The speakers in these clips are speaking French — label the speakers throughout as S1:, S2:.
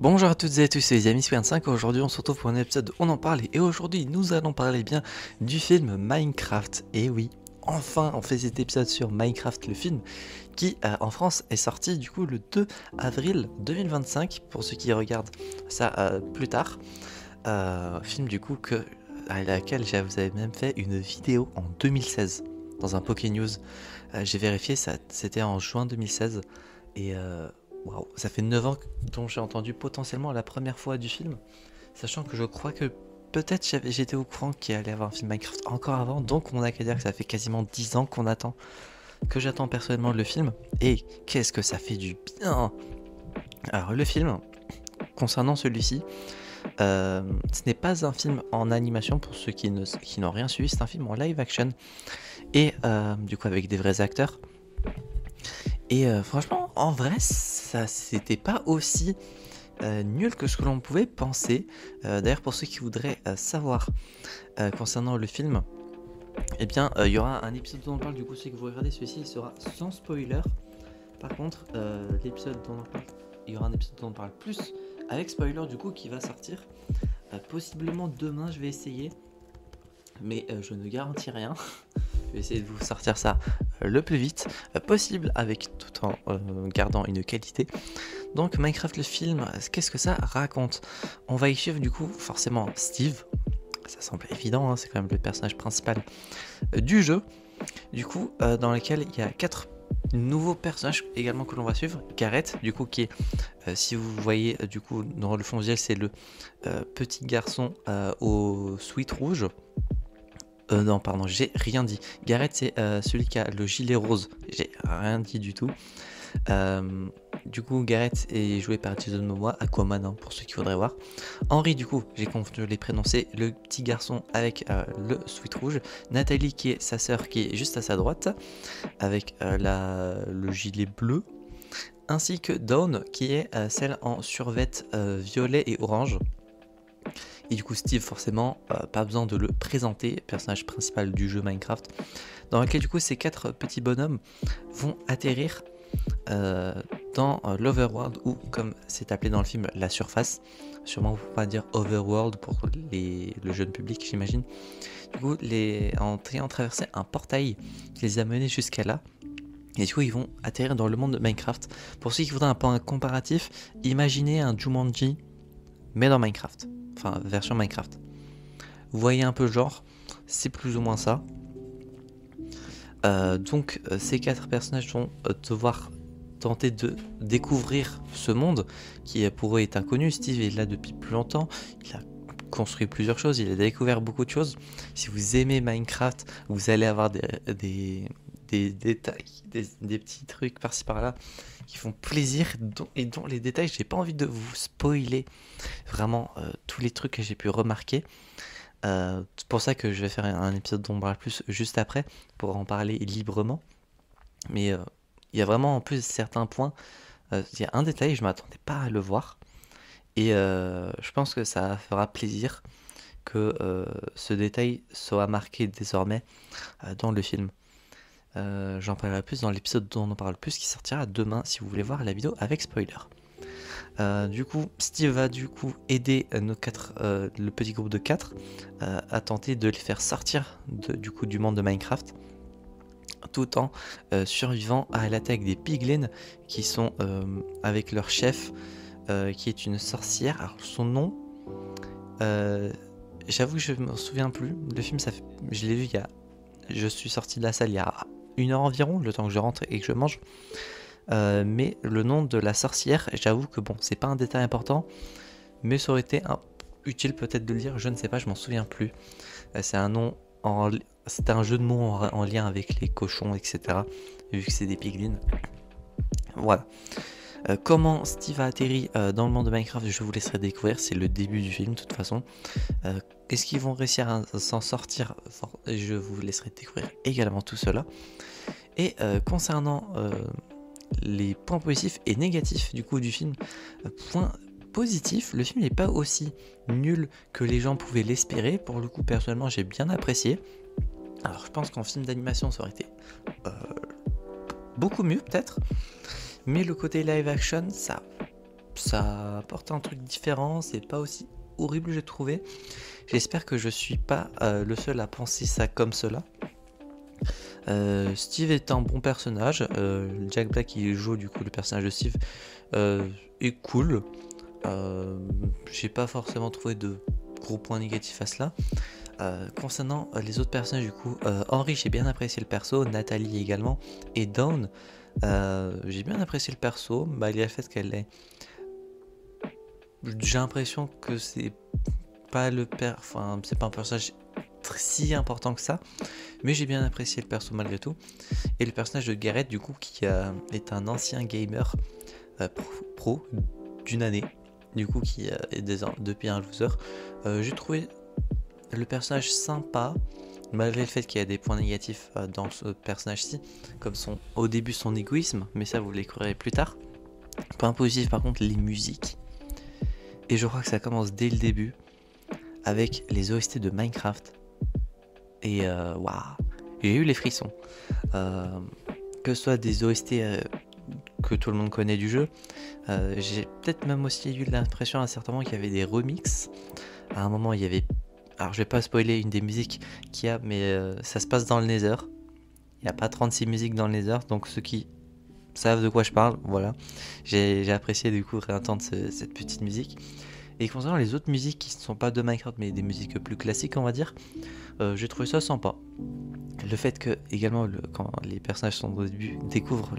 S1: Bonjour à toutes et à tous, c'est les amis 5. Aujourd'hui on se retrouve pour un épisode de On en parle et aujourd'hui nous allons parler bien du film Minecraft. Et oui, enfin on fait cet épisode sur Minecraft, le film qui en France est sorti du coup le 2 avril 2025 pour ceux qui regardent ça plus tard. Film du coup à laquelle je vous avais même fait une vidéo en 2016 dans un Poké News. J'ai vérifié, ça c'était en juin 2016 et waouh, ça fait 9 ans dont j'ai entendu potentiellement la première fois du film, sachant que je crois que peut-être j'étais au courant qu'il allait y avoir un film Minecraft encore avant, donc on a qu'à dire que ça fait quasiment 10 ans que j'attends personnellement le film, et qu'est-ce que ça fait du bien. Alors le film, concernant celui-ci, ce n'est pas un film en animation pour ceux qui n'ont rien suivi, c'est un film en live action, et du coup avec des vrais acteurs. Et franchement, en vrai, ça c'était pas aussi nul que ce que l'on pouvait penser. D'ailleurs, pour ceux qui voudraient savoir concernant le film, eh bien, il y aura un épisode dont on parle. Du coup, ceux qui vous regardez celui-ci, il sera sans spoiler. Par contre, l'épisode dont on parle, il y aura un épisode dont on parle plus avec spoiler du coup qui va sortir possiblement demain. Je vais essayer, mais je ne garantis rien. Je vais essayer de vous sortir ça le plus vite possible, tout en gardant une qualité. Donc Minecraft le film, qu'est-ce que ça raconte? On va y suivre du coup forcément Steve, ça semble évident, hein, c'est quand même le personnage principal du jeu, du coup dans lequel il y a 4 nouveaux personnages également que l'on va suivre. Gareth, du coup qui est, si vous voyez du coup dans le fond visuel, c'est le petit garçon au sweat rouge. Non, pardon, j'ai rien dit. Gareth, c'est celui qui a le gilet rose. J'ai rien dit du tout. Du coup, Gareth est joué par Jason Momoa, Aquaman, hein, pour ceux qui voudraient voir. Henry, du coup, j'ai confondu les prénoms, c'est le petit garçon avec le sweat rouge. Nathalie, qui est sa sœur, qui est juste à sa droite, avec le gilet bleu. Ainsi que Dawn, qui est celle en survêt violet et orange. Et du coup Steve, forcément, pas besoin de le présenter, personnage principal du jeu Minecraft, dans lequel du coup ces 4 petits bonhommes vont atterrir dans l'Overworld, ou comme c'est appelé dans le film, la surface. Sûrement vous pourrez dire Overworld pour le jeune public, j'imagine. Du coup, en traversé un portail qui les a menés jusqu'à là. Et du coup, ils vont atterrir dans le monde de Minecraft. Pour ceux qui voudraient un point comparatif, imaginez un Jumanji, mais dans Minecraft. Enfin, version Minecraft. Vous voyez un peu le genre, c'est plus ou moins ça. Donc ces 4 personnages vont devoir tenter de découvrir ce monde qui pour eux est inconnu. Steve est là depuis plus longtemps, il a construit plusieurs choses, il a découvert beaucoup de choses. Si vous aimez Minecraft, vous allez avoir des détails, des petits trucs par-ci par-là qui font plaisir, et dont les détails, j'ai pas envie de vous spoiler vraiment tous les trucs que j'ai pu remarquer. C'est pour ça que je vais faire un épisode dont on parle plus juste après, pour en parler librement. Mais il y a vraiment en plus certains points, il y a un détail, je m'attendais pas à le voir, et je pense que ça fera plaisir que ce détail soit marqué désormais dans le film. J'en parlerai plus dans l'épisode dont on en parle plus, qui sortira demain si vous voulez voir la vidéo avec spoiler. Du coup, Steve va du coup aider le petit groupe de 4 à tenter de les faire sortir du monde de Minecraft, tout en survivant à l'attaque des piglins qui sont avec leur chef, qui est une sorcière. Alors son nom, j'avoue que je me souviens plus. Le film, je l'ai vu je suis sorti de la salle il y a 1 heure environ, le temps que je rentre et que je mange. Mais le nom de la sorcière, j'avoue que bon, c'est pas un détail important, mais ça aurait été utile peut-être de le dire, je ne sais pas, je m'en souviens plus. C'est un nom c'était un jeu de mots en lien avec les cochons, etc. Vu que c'est des piglins. Voilà. Comment Steve a atterri dans le monde de Minecraft, je vous laisserai découvrir, c'est le début du film de toute façon. Est-ce qu'ils vont réussir à s'en sortir? Je vous laisserai découvrir également tout cela. Et concernant les points positifs et négatifs du coup du film, point positif, le film n'est pas aussi nul que les gens pouvaient l'espérer. Pour le coup, personnellement, j'ai bien apprécié. Alors je pense qu'en film d'animation ça aurait été beaucoup mieux peut-être, mais le côté live action, ça ça apporte un truc différent, c'est pas aussi horrible j'ai trouvé. J'espère que je suis pas le seul à penser ça comme cela. Steve est un bon personnage, Jack Black qui joue du coup le personnage de Steve est cool. J'ai pas forcément trouvé de gros points négatifs à cela. Concernant les autres personnages du coup, Henry j'ai bien apprécié le perso, Nathalie également, et Dawn j'ai bien apprécié le perso malgré le fait qu'elle est... J'ai l'impression que c'est pas c'est pas un personnage si important que ça, mais j'ai bien apprécié le perso malgré tout. Et le personnage de Garrett du coup qui est un ancien gamer pro d'une année, du coup qui est depuis un loser. J'ai trouvé le personnage sympa, malgré le fait qu'il y a des points négatifs dans ce personnage-ci, comme au début son égoïsme, mais ça vous le découvrirez plus tard. Point positif par contre, les musiques. Et je crois que ça commence dès le début, avec les OST de Minecraft. Et waouh, j'ai eu les frissons. Que ce soit des OST que tout le monde connaît du jeu, j'ai peut-être même aussi eu l'impression à certains moments qu'il y avait des remixes. À un moment il y avait... Alors je vais pas spoiler une des musiques qu'il y a, mais ça se passe dans le Nether. Il n'y a pas 36 musiques dans le Nether, donc ceux qui savent de quoi je parle, voilà. J'ai apprécié du coup réentendre cette petite musique. Et concernant les autres musiques qui ne sont pas de Minecraft, mais des musiques plus classiques on va dire, j'ai trouvé ça sympa. Le fait que également quand les personnages sont au début découvrent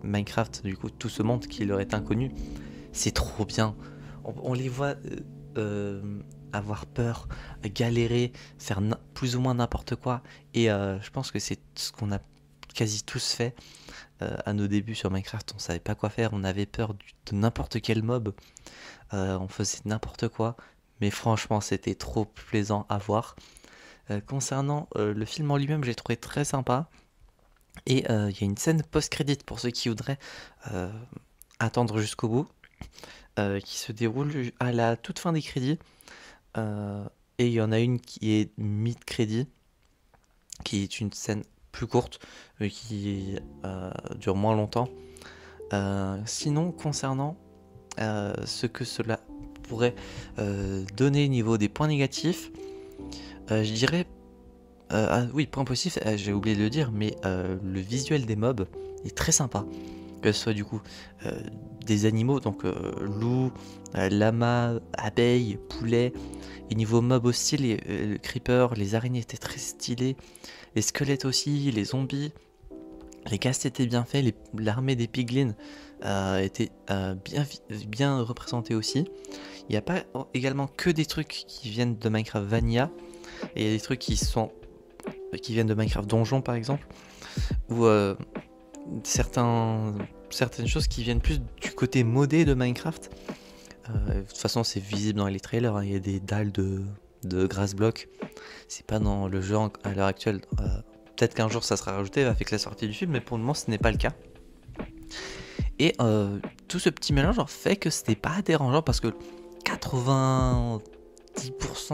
S1: Minecraft, du coup tout ce monde qui leur est inconnu, c'est trop bien. On les voit avoir peur, galérer, faire plus ou moins n'importe quoi. Et je pense que c'est ce qu'on a quasi tous fait à nos débuts sur Minecraft. On savait pas quoi faire, on avait peur de n'importe quel mob, on faisait n'importe quoi. Mais franchement, c'était trop plaisant à voir. Concernant le film en lui-même, j'ai trouvé très sympa. Et il y a une scène post-crédit pour ceux qui voudraient attendre jusqu'au bout, qui se déroule à la toute fin des crédits. Et il y en a une qui est mid-crédit, qui est une scène plus courte, mais qui dure moins longtemps. Sinon, concernant ce que cela pourrait donner au niveau des points négatifs, je dirais... ah oui, point positif, j'ai oublié de le dire, mais le visuel des mobs est très sympa. Que ce soit du coup des animaux, donc loups, lamas, abeilles, poulets. Et niveau mob aussi, les creepers, les araignées étaient très stylées. Les squelettes aussi, les zombies. Les castes étaient bien faits, l'armée des piglins était bien représentée aussi. Il n'y a pas également que des trucs qui viennent de Minecraft Vanilla. Et il y a des trucs qui viennent de Minecraft Donjon par exemple. Ou certaines choses qui viennent plus du côté modé de Minecraft. De toute façon c'est visible dans les trailers, hein. Il y a des dalles de grass block. C'est pas dans le jeu à l'heure actuelle. Peut-être qu'un jour ça sera rajouté avec la sortie du film, mais pour le moment ce n'est pas le cas. Et tout ce petit mélange en fait que c'était pas dérangeant, parce que 90%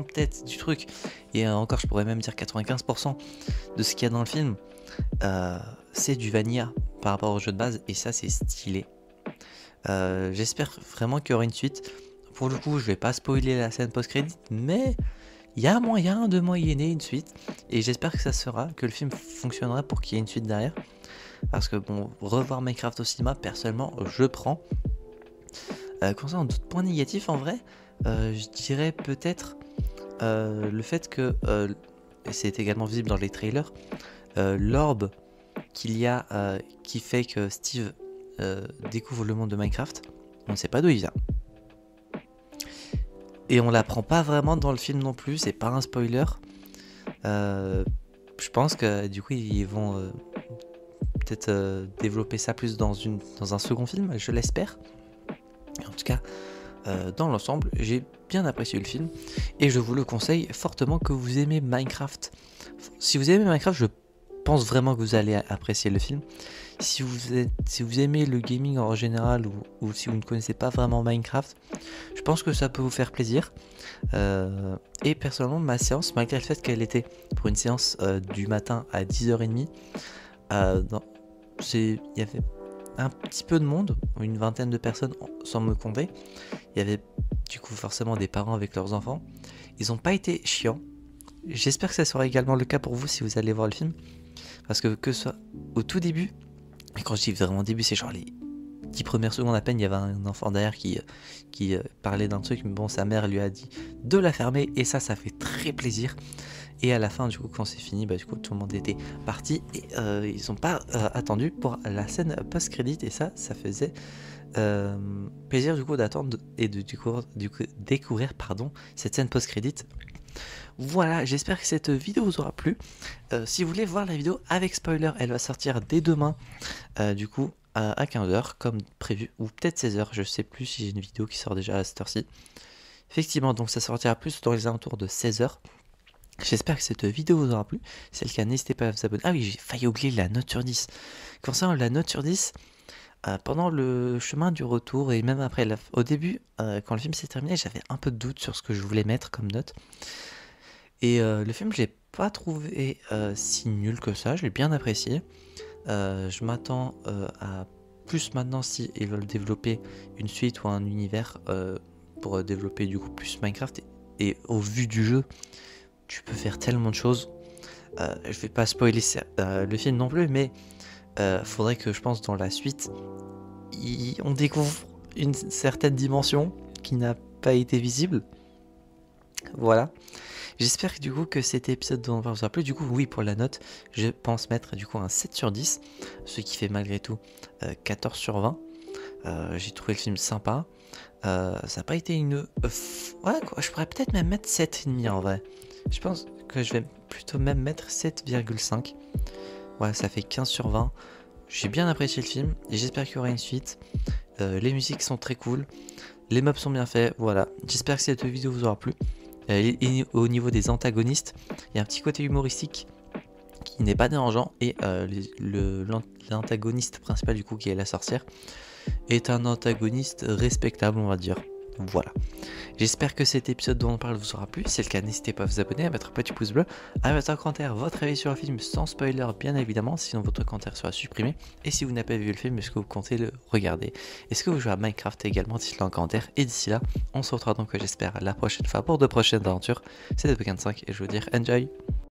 S1: peut-être du truc, et encore je pourrais même dire 95% de ce qu'il y a dans le film, c'est du vanilla par rapport au jeu de base, et ça c'est stylé. J'espère vraiment qu'il y aura une suite. Pour le coup je vais pas spoiler la scène post-crédit, mais il y a moyen de moyenner une suite, et j'espère que ça sera, que le film fonctionnera pour qu'il y ait une suite derrière. Parce que bon, revoir Minecraft au cinéma, personnellement, je prends. Concernant d'autres points négatifs, en vrai, je dirais peut-être le fait que, et c'est également visible dans les trailers, l'orbe qu'il y a qui fait que Steve découvre le monde de Minecraft, on ne sait pas d'où il vient. Et on l'apprend pas vraiment dans le film non plus, c'est pas un spoiler. Je pense que du coup ils vont peut-être développer ça plus dans un second film, je l'espère. En tout cas, dans l'ensemble, j'ai bien apprécié le film et je vous le conseille fortement. Que vous aimez Minecraft, si vous aimez Minecraft, je pense vraiment que vous allez apprécier le film. Si vous aimez le gaming en général, ou si vous ne connaissez pas vraiment Minecraft, je pense que ça peut vous faire plaisir. Et personnellement, ma séance, malgré le fait qu'elle était pour une séance du matin à 10h30, il y avait un petit peu de monde, une vingtaine de personnes sans me compter. Il y avait du coup forcément des parents avec leurs enfants. Ils n'ont pas été chiants. J'espère que ça sera également le cas pour vous si vous allez voir le film. Parce que ce soit au tout début, et quand je dis vraiment début, c'est genre les 10 premières secondes à peine, il y avait un enfant derrière qui parlait d'un truc, mais bon, sa mère lui a dit de la fermer, et ça fait très plaisir. Et à la fin, du coup, quand c'est fini, bah, du coup, tout le monde était parti, et ils n'ont pas attendu pour la scène post-crédit, et ça faisait plaisir, du coup, d'attendre et de découvrir cette scène post-crédit. Voilà, j'espère que cette vidéo vous aura plu. Si vous voulez voir la vidéo avec spoiler, elle va sortir dès demain, du coup, à 15h, comme prévu, ou peut-être 16h, je sais plus si j'ai une vidéo qui sort déjà à cette heure-ci. Effectivement, donc ça sortira plus dans les alentours de 16h. J'espère que cette vidéo vous aura plu. Si c'est le cas, n'hésitez pas à vous abonner. Ah oui, j'ai failli oublier la note sur 10. Concernant la note sur 10, pendant le chemin du retour, et même après, au début, quand le film s'est terminé, j'avais un peu de doute sur ce que je voulais mettre comme note. Et le film, je l'ai pas trouvé si nul que ça, je l'ai bien apprécié. Je m'attends à plus maintenant si ils veulent développer une suite ou un univers pour développer du coup plus Minecraft. Et au vu du jeu, tu peux faire tellement de choses. Je vais pas spoiler le film non plus, mais faudrait que je pense dans la suite, on découvre une certaine dimension qui n'a pas été visible. Voilà. J'espère que du coup que cet épisode vous aura plu. Du coup, oui, pour la note, je pense mettre du coup un 7 sur 10, ce qui fait malgré tout 14 sur 20. J'ai trouvé le film sympa. Ça n'a pas été une... ouais, quoi, je pourrais peut-être même mettre 7,5 en vrai. Je pense que je vais plutôt même mettre 7,5. Ouais, ça fait 15 sur 20. J'ai bien apprécié le film et j'espère qu'il y aura une suite. Les musiques sont très cool. Les mobs sont bien faits. Voilà. J'espère que cette vidéo vous aura plu. Et au niveau des antagonistes, il y a un petit côté humoristique qui n'est pas dérangeant. Et l'antagoniste principal du coup, qui est la sorcière, est un antagoniste respectable, on va dire. Voilà. J'espère que cet épisode dont on parle vous aura plu. Si c'est le cas, n'hésitez pas à vous abonner, à mettre un petit pouce bleu, à mettre en commentaire votre avis sur le film sans spoiler, bien évidemment, sinon votre commentaire sera supprimé. Et si vous n'avez pas vu le film, est-ce que vous comptez le regarder? Est-ce que vous jouez à Minecraft également? Dites-le en commentaire. Et d'ici là, on se retrouvera donc, j'espère, la prochaine fois pour de prochaines aventures. C'était Pokémon 5 et je vous dis enjoy!